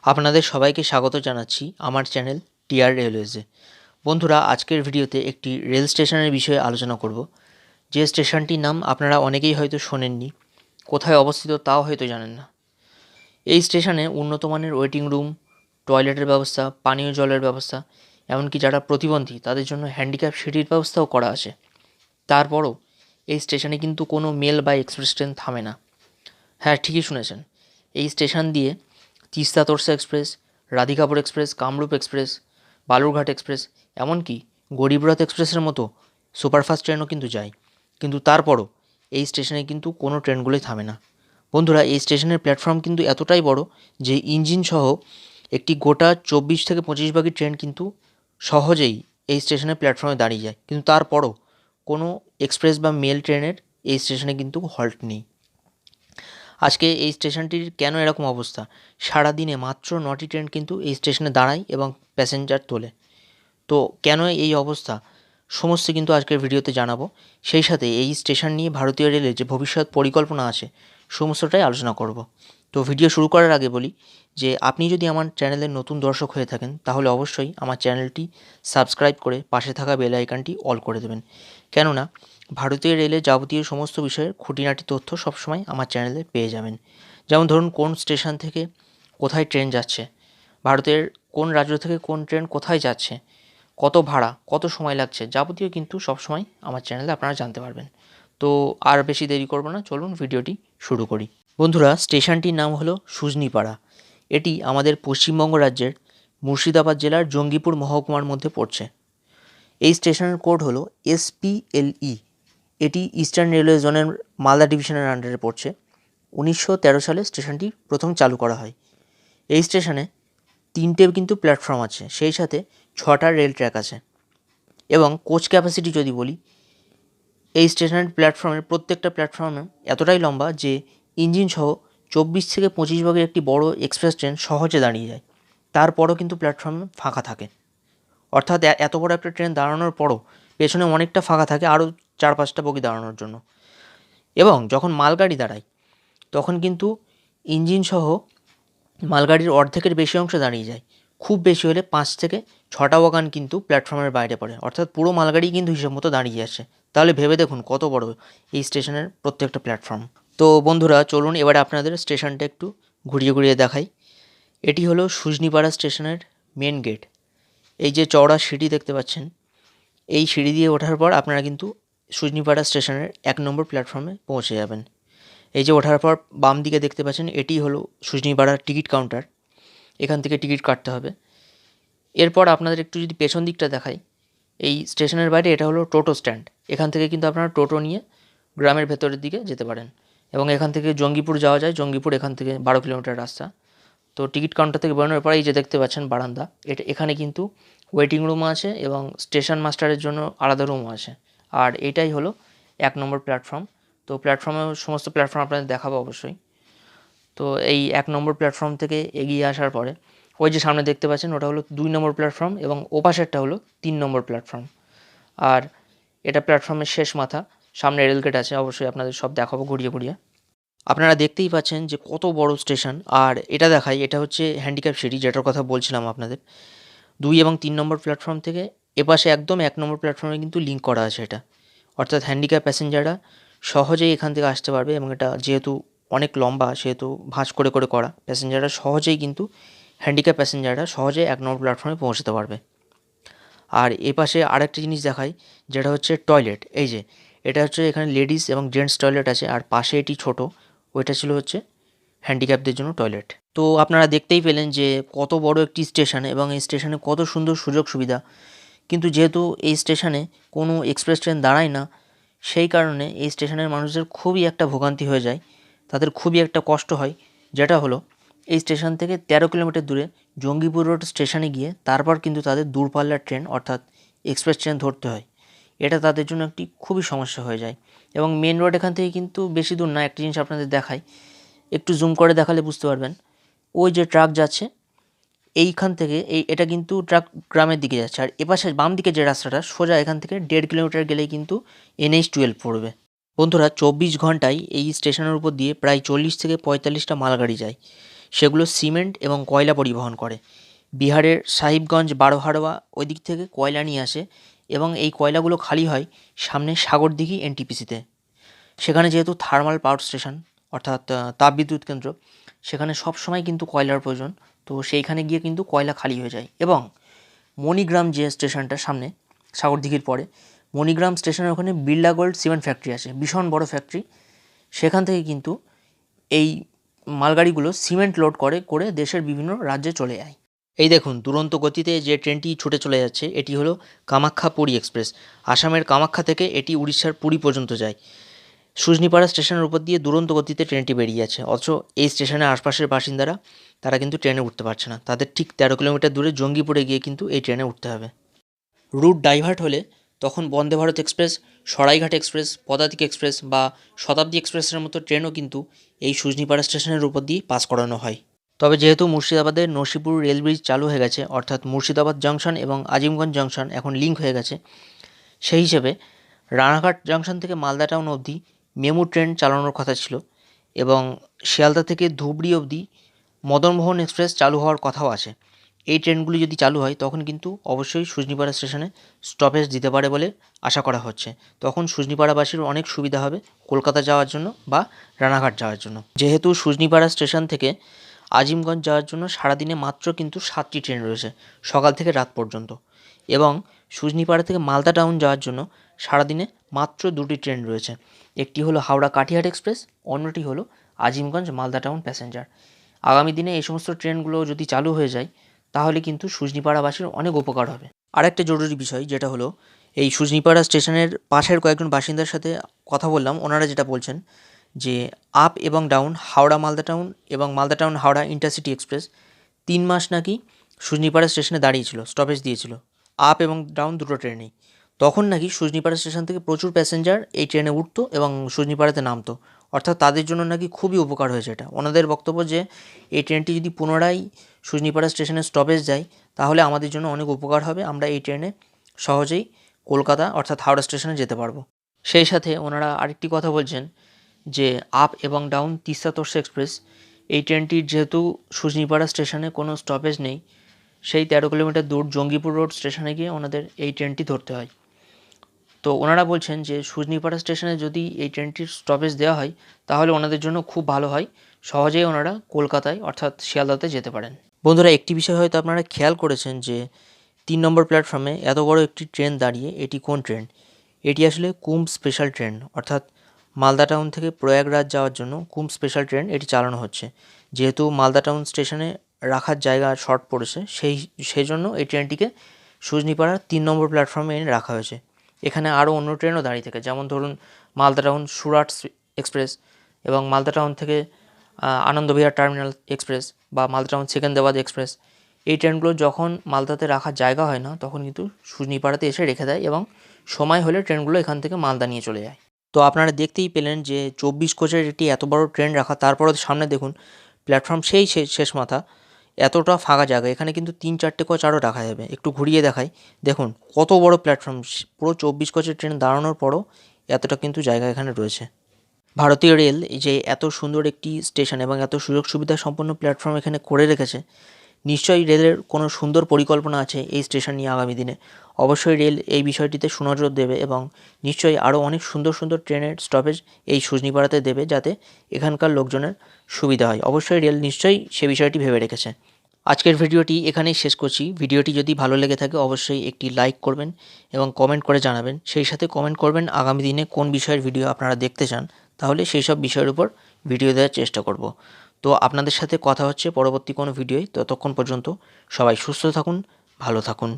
আপনাদের সবাইকে স্বাগত জানাচ্ছি আমার চ্যানেল টিআর রেলওয়েজে। বন্ধুরা, আজকের ভিডিওতে একটি রেল স্টেশনের বিষয়ে আলোচনা করব। যে স্টেশনটির নাম আপনারা অনেকেই হয়তো শোনেননি, কোথায় অবস্থিত তাও হয়তো জানেন না। এই স্টেশনে উন্নত মানের ওয়েটিং রুম, টয়লেটের ব্যবস্থা, পানীয় জলের ব্যবস্থা, এমনকি যারা প্রতিবন্ধী তাদের জন্য হ্যান্ডিক্যাপ সিঁড়ির ব্যবস্থাও করা আছে। তারপরও এই স্টেশনে কিন্তু কোনো মেল বা এক্সপ্রেস ট্রেন থামে না। হ্যাঁ, ঠিকই শুনেছেন, এই স্টেশন দিয়ে Teesta Torsa express, Radhikapur express, Kamrup express, Balurghat express, এমনকি গরিবরথ এক্সপ্রেসের মতো সুপারফাস্ট ট্রেনও কিন্তু যায়। কিন্তু তারপরও এই স্টেশনে কিন্তু কোনো ট্রেনগুলোই থামে না। বন্ধুরা, এই স্টেশনের প্ল্যাটফর্ম কিন্তু এতটাই বড় যে ইঞ্জিন সহ একটি গোটা 24 থেকে 25 ভাগই ট্রেন কিন্তু সহজেই এই স্টেশনের প্ল্যাটফর্মে দাঁড়িয়ে যায়। কিন্তু তারপরও কোনো এক্সপ্রেস বা মেল ট্রেনের এই স্টেশনে কিন্তু হল্ট নেই। আজকে এই স্টেশনটির কেন এরকম অবস্থা? সারাদিনে মাত্র 9টি ট্রেন কিন্তু এই স্টেশনে দাঁড়ায় এবং প্যাসেঞ্জার তোলে। তো কেন এই অবস্থা, সমস্ত কিন্তু আজকের ভিডিওতে জানাবো। সেই সাথে এই স্টেশন নিয়ে ভারতীয় রেলের যে ভবিষ্যৎ পরিকল্পনা আছে সমস্তটাই আলোচনা করব। তো ভিডিও শুরু করার আগে বলি যে আপনি যদি আমার চ্যানেলের নতুন দর্শক হয়ে থাকেন তাহলে অবশ্যই আমার চ্যানেলটি সাবস্ক্রাইব করে পাশে থাকা বেল আইকনটি অল করে দেবেন। কেননা ভারতীয় রেলের যাবতীয় সমস্ত বিষয়ের খুঁটিনাটি তথ্য সবসময় আমার চ্যানেলে পেয়ে যাবেন। যেমন ধরুন, কোন স্টেশন থেকে কোথায় ট্রেন যাচ্ছে, ভারতের কোন রাজ্য থেকে কোন ট্রেন কোথায় যাচ্ছে, কত ভাড়া, কত সময় লাগছে, যাবতীয় কিন্তু সবসময় আমার চ্যানেলে আপনারা জানতে পারবেন। তো আর বেশি দেরি করব না, চলুন ভিডিওটি শুরু করি। বন্ধুরা, স্টেশনটির নাম হলো সুজনিপাড়া। এটি আমাদের পশ্চিমবঙ্গ রাজ্যের মুর্শিদাবাদ জেলার জঙ্গিপুর মহকুমার মধ্যে পড়ছে। এই স্টেশনের কোড হলো SPLE। এটি ইস্টার্ন রেলওয়ে জোনের মালদা ডিভিশনের আন্ডারে পড়ছে। 1913 সালে স্টেশনটি প্রথম চালু করা হয়। এই স্টেশনে 3টে কিন্তু প্ল্যাটফর্ম আছে, সেই সাথে 6টা রেল ট্র্যাক আছে। এবং কোচ ক্যাপাসিটি যদি বলি, এই স্টেশনের প্ল্যাটফর্মের প্রত্যেকটা প্ল্যাটফর্মে এতটাই লম্বা যে ইঞ্জিন সহ 24 থেকে 25 ভাগের একটি বড় এক্সপ্রেস ট্রেন সহজে দাঁড়িয়ে যায়। তারপরও কিন্তু প্ল্যাটফর্ম ফাঁকা থাকে। অর্থাৎ এত বড় একটা ট্রেন দাঁড়ানোর পরও পেছনে অনেকটা ফাঁকা থাকে আরও 4-5টা বগি দাঁড়ানোর জন্য। এবং যখন মালগাড়ি দাঁড়ায় তখন কিন্তু ইঞ্জিন সহ মালগাড়ির অর্ধেকের বেশি অংশ দাঁড়িয়ে যায়। খুব বেশি হলে 5 থেকে 6টা ওয়াগন কিন্তু প্ল্যাটফর্মের বাইরে পড়ে, অর্থাৎ পুরো মালগাড়ি কিন্তু হিসেব মতো দাঁড়িয়ে আছে। তাহলে ভেবে দেখুন কত বড় এই স্টেশনের প্রত্যেকটা প্ল্যাটফর্ম। তো বন্ধুরা, চলুন এবারে আপনাদের স্টেশনটা একটু ঘুরিয়ে ঘুরিয়ে দেখাই। এটি হলো সুজনিপাড়া স্টেশনের মেন গেট। এই যে চওড়া সিঁড়ি দেখতে পাচ্ছেন, এই সিঁড়ি দিয়ে ওঠার পর আপনারা কিন্তু সুজনিপাড়া স্টেশনের 1 নম্বর প্ল্যাটফর্মে পৌঁছে যাবেন। এই যে ওঠার পর বাম দিকে দেখতে পাচ্ছেন, এটি হলো সুজনিপাড়ার টিকিট কাউন্টার। এখান থেকে টিকিট কাটতে হবে। এরপর আপনাদের একটু যদি পেছন দিকটা দেখাই, এই স্টেশনের বাইরে এটা হলো টোটো স্ট্যান্ড। এখান থেকে কিন্তু আপনারা টোটো নিয়ে গ্রামের ভেতরের দিকে যেতে পারেন। এবং এখান থেকে জঙ্গিপুর যাওয়া যায়। জঙ্গিপুর এখান থেকে 12 কিলোমিটার রাস্তা। তো টিকিট কাউন্টার থেকে বেরোনোর পরে এই যে দেখতে পাচ্ছেন বারান্দা, এখানে কিন্তু ওয়েটিং রুম আছে এবং স্টেশন মাস্টারের জন্য আলাদা রুমও আছে। আর এটাই হলো 1 নম্বর প্ল্যাটফর্ম। তো প্ল্যাটফর্মে সমস্ত প্ল্যাটফর্ম আপনাদের দেখাবো অবশ্যই। তো এই 1 নম্বর প্ল্যাটফর্ম থেকে এগিয়ে আসার পরে ওই যে সামনে দেখতে পাচ্ছেন ওটা হলো 2 নম্বর প্ল্যাটফর্ম এবং ওপাশেরটা হলো 3 নম্বর প্ল্যাটফর্ম। আর এটা প্ল্যাটফর্মের শেষ মাথা। সামনে রেলগেট আছে, অবশ্যই আপনাদের সব দেখাবো ঘুরিয়ে ঘুরিয়ে। আপনারা দেখতেই পাচ্ছেন যে কত বড় স্টেশন। আর এটা দেখাই, এটা হচ্ছে হ্যান্ডিক্যাপ সিঁড়ি যেটার কথা বলছিলাম আপনাদের। 2 এবং 3 নম্বর প্ল্যাটফর্ম থেকে এপাশে একদম 1 নম্বর প্ল্যাটফর্মে কিন্তু লিঙ্ক করা আছে এটা। অর্থাৎ হ্যান্ডিক্যাপ প্যাসেঞ্জাররা সহজেই এখান থেকে আসতে পারবে এবং এটা যেহেতু অনেক লম্বা সেহেতু ভাঁজ করে করে করা, প্যাসেঞ্জাররা সহজেই কিন্তু হ্যান্ডিক্যাপ প্যাসেঞ্জাররা সহজেই 1 নম্বর প্ল্যাটফর্মে পৌঁছতে পারবে। আর এপাশে আরেকটা জিনিস দেখাই, যেটা হচ্ছে টয়লেট। এই যে এটা হচ্ছে, এখানে লেডিস এবং জেন্টস টয়লেট আছে। আর পাশে এটি ছোট, ওইটা ছিল হচ্ছে হ্যান্ডিক্যাপদের জন্য টয়লেট। তো আপনারা দেখতেই পেলেন যে কত বড় একটি স্টেশন এবং এই স্টেশনে কত সুন্দর সুযোগ সুবিধা। কিন্তু যেহেতু এই স্টেশনে কোনো এক্সপ্রেস ট্রেন দাঁড়ায় না, সেই কারণে এই স্টেশনের মানুষদের খুবই একটা ভোগান্তি হয়ে যায়, তাদের খুবই একটা কষ্ট হয়। যেটা হলো, এই স্টেশন থেকে 13 কিলোমিটার দূরে জঙ্গিপুর রোড স্টেশনে গিয়ে তারপর কিন্তু তাদের দূরপাল্লার ট্রেন অর্থাৎ এক্সপ্রেস ট্রেন ধরতে হয়। এটা তাদের জন্য একটি খুবই সমস্যা হয়ে যায়। এবং মেন রোড এখান থেকে কিন্তু বেশি দূর না। একটা জিনিস আপনাদের দেখাই, একটু জুম করে দেখালে বুঝতে পারবেন। ওই যে ট্রাক যাচ্ছে এইখান থেকে, এটা কিন্তু ট্রাক গ্রামের দিকে যাচ্ছে। আর এপাশে বাম দিকে যে রাস্তাটা সোজা, এখান থেকে 1.5 কিলোমিটার গেলেই কিন্তু NH-12 পড়বে। বন্ধুরা, 24 ঘন্টায় এই স্টেশনের উপর দিয়ে প্রায় 40 থেকে 45টা মালগাড়ি যায়। সেগুলো সিমেন্ট এবং কয়লা পরিবহন করে। বিহারের সাহিবগঞ্জ বারোহারোয়া ওই দিক থেকে কয়লা নিয়ে আসে এবং এই কয়লাগুলো খালি হয় সামনে সাগরদিঘি এনটিপিসিতে। সেখানে যেহেতু থার্মাল পাওয়ার স্টেশন অর্থাৎ তাপবিদ্যুৎ কেন্দ্র, সেখানে সব সময় কিন্তু কয়লার প্রয়োজন, তো সেইখানে গিয়ে কিন্তু কয়লা খালি হয়ে যায়। এবং মণিগ্রাম যে স্টেশনটার সামনে সাগরদিঘির পরে, মণিগ্রাম স্টেশনের ওখানে বিড়লা গোল্ড সিমেন্ট ফ্যাক্টরি আছে, ভীষণ বড় ফ্যাক্টরি। সেখান থেকে কিন্তু এই মালগাড়িগুলো সিমেন্ট লোড করে দেশের বিভিন্ন রাজ্যে চলে যায়। এই দেখুন দুরন্ত গতিতে যে ট্রেনটি ছুটে চলে যাচ্ছে, এটি হলো কামাখ্যা পুরী এক্সপ্রেস। আসামের কামাখ্যা থেকে এটি উড়িষ্যার পুরী পর্যন্ত যায়। সুজনিপাড়া স্টেশনের উপর দিয়ে দুরন্ত গতিতে ট্রেনটি বেরিয়ে যাচ্ছে, অথচ এই স্টেশনের আশপাশের বাসিন্দারা তারা কিন্তু ট্রেনে উঠতে পারছে না। তাদের ঠিক 13 কিলোমিটার দূরে জঙ্গিপুরে গিয়ে কিন্তু এই ট্রেনে উঠতে হবে। রুট ডাইভার্ট হলে তখন বন্দে ভারত এক্সপ্রেস, সরাইঘাট এক্সপ্রেস, পদাতিক এক্সপ্রেস বা শতাব্দী এক্সপ্রেসের মতো ট্রেনও কিন্তু এই সুজনিপাড়া স্টেশনের উপর দিয়ে পাস করানো হয়। তবে যেহেতু মুর্শিদাবাদের নসিপুর রেল ব্রিজ চালু হয়ে গেছে, অর্থাৎ মুর্শিদাবাদ জংশন এবং আজিমগঞ্জ জংশন এখন লিঙ্ক হয়ে গেছে, সেই হিসেবে রানাঘাট জংশন থেকে মালদা টাউন অবধি মেমু ট্রেন চালানোর কথা ছিল এবং শিয়ালদা থেকে ধুবড়ি অবধি মদনমোহন এক্সপ্রেস চালু হওয়ার কথাও আছে। এই ট্রেনগুলি যদি চালু হয় তখন কিন্তু অবশ্যই সুজনিপাড়া স্টেশনে স্টপেজ দিতে পারে বলে আশা করা হচ্ছে। তখন সুজনিপাড়াবাসীর অনেক সুবিধা হবে কলকাতা যাওয়ার জন্য বা রানাঘাট যাওয়ার জন্য। যেহেতু সুজনিপাড়া স্টেশন থেকে আজিমগঞ্জ যাওয়ার জন্য সারাদিনে মাত্র কিন্তু 7টি ট্রেন রয়েছে, সকাল থেকে রাত পর্যন্ত। এবং সুজনিপাড়া থেকে মালদা টাউন যাওয়ার জন্য সারাদিনে মাত্র 2টি ট্রেন রয়েছে। একটি হলো হাওড়া কাটিহাট এক্সপ্রেস, অন্যটি হলো আজিমগঞ্জ মালদা টাউন প্যাসেঞ্জার। আগামী দিনে এই সমস্ত ট্রেনগুলো যদি চালু হয়ে যায় তাহলে কিন্তু সুজনিপাড়াবাসীর অনেক উপকার হবে। আরেকটা জরুরি বিষয় যেটা হলো, এই সুজনিপাড়া স্টেশনের পাশের কয়েকজন বাসিন্দার সাথে কথা বললাম, ওনারা যেটা বলছেন যে আপ এবং ডাউন হাওড়া মালদা টাউন এবং Malda town Howrah intercity express 3 মাস নাকি সুজনিপাড়া স্টেশনে দাঁড়িয়েছিল, স্টপেজ দিয়েছিল আপ এবং ডাউন দুটো ট্রেনেই। তখন নাকি সুজনিপাড়া স্টেশন থেকে প্রচুর প্যাসেঞ্জার এই ট্রেনে উঠতো এবং সুজনিপাড়াতে নামতো, অর্থাৎ তাদের জন্য নাকি খুবই উপকার হয়েছে এটা। ওনাদের বক্তব্য যে এই ট্রেনটি যদি পুনরায় সুজনিপাড়া স্টেশনে স্টপেজ যায় তাহলে আমাদের জন্য অনেক উপকার হবে, আমরা এই ট্রেনে সহজেই কলকাতা অর্থাৎ হাওড়া স্টেশনে যেতে পারবো। সেই সাথে ওনারা আরেকটি কথা বলছেন যে আপ এবং ডাউন তিস্তা তোর্ষা এক্সপ্রেস, এই ট্রেনটির যেহেতু সুজনিপাড়া স্টেশনে কোনো স্টপেজ নেই, সেই 13 কিলোমিটার দূর জঙ্গিপুর রোড স্টেশনে গিয়ে ওনাদের এই ট্রেনটি ধরতে হয়। তো ওনারা বলছেন যে সুজনিপাড়া স্টেশনে যদি এই ট্রেনটির স্টপেজ দেওয়া হয় তাহলে ওনাদের জন্য খুব ভালো হয়, সহজেই ওনারা কলকাতায় অর্থাৎ শিয়ালদাতে যেতে পারেন। বন্ধুরা, একটি বিষয় হয়তো আপনারা খেয়াল করেছেন যে 3 নম্বর প্ল্যাটফর্মে এত বড় একটি ট্রেন দাঁড়িয়ে, এটি কোন ট্রেন? এটি আসলে কুম্ভ স্পেশাল ট্রেন, অর্থাৎ মালদা টাউন থেকে প্রয়াগরাজ যাওয়ার জন্য কুম্ভ স্পেশাল ট্রেন এটি চালানো হচ্ছে। যেহেতু মালদা টাউন স্টেশনে রাখার জায়গা শর্ট পড়েছে, সেই জন্য এই ট্রেনটিকে সুজনিপাড়ার 3 নম্বর প্ল্যাটফর্মে এনে রাখা হয়েছে। এখানে আরও অন্য ট্রেনও দাঁড়িয়ে থাকে, যেমন ধরুন মালদা টাউন সুরাট এক্সপ্রেস এবং মালদা টাউন থেকে আনন্দবিহার টার্মিনাল এক্সপ্রেস বা মালদা টাউন সেকেন্দ্রাবাদ এক্সপ্রেস। এই ট্রেনগুলো যখন মালদাতে রাখার জায়গা হয় না তখন কিন্তু সুজনিপাড়াতে এসে রেখে দেয় এবং সময় হলে ট্রেনগুলো এখান থেকে মালদা নিয়ে চলে যায়। তো আপনারা দেখতেই পেলেন যে 24 কোচের একটি এত বড় ট্রেন রাখা, তারপরে সামনে দেখুন প্ল্যাটফর্ম সেই শেষ মাথা, এতটা ফাঁকা জায়গা, এখানে কিন্তু 3-4টে কোচ আরও রাখা যাবে। একটু ঘুরিয়ে দেখাই, দেখুন কত বড় প্ল্যাটফর্ম, পুরো 24 কোচের ট্রেন দাঁড়ানোর পরও এতটা কিন্তু জায়গা এখানে রয়েছে। ভারতীয় রেল এই যে এত সুন্দর একটি স্টেশন এবং এত সুযোগ সুবিধা সম্পন্ন প্ল্যাটফর্ম এখানে করে রেখেছে, নিশ্চয়ই রেলের কোনো সুন্দর পরিকল্পনা আছে এই স্টেশন নিয়ে আগামী দিনে। অবশ্যই রেল এই বিষয়টিতে সুনজর দেবে এবং নিশ্চয়ই আরও অনেক সুন্দর সুন্দর ট্রেনের স্টপেজ এই সুজনিপাড়াতে দেবে যাতে এখানকার লোকজনের সুবিধা হয়। অবশ্যই রেল নিশ্চয়ই সে বিষয়টি ভেবে রেখেছে। আজকের ভিডিওটি এখানেই শেষ করছি। ভিডিওটি যদি ভালো লেগে থাকে অবশ্যই একটি লাইক করবেন এবং কমেন্ট করে জানাবেন। সেই সাথে কমেন্ট করবেন আগামী দিনে কোন বিষয়ের ভিডিও আপনারা দেখতে চান, তাহলে সেই সব বিষয়ের উপর ভিডিও দেওয়ার চেষ্টা করব। তো আপনাদের সাথে কথা হচ্ছে পরবর্তী কোনো ভিডিওয়। ততক্ষণ পর্যন্ত সবাই সুস্থ থাকুন, ভালো থাকুন।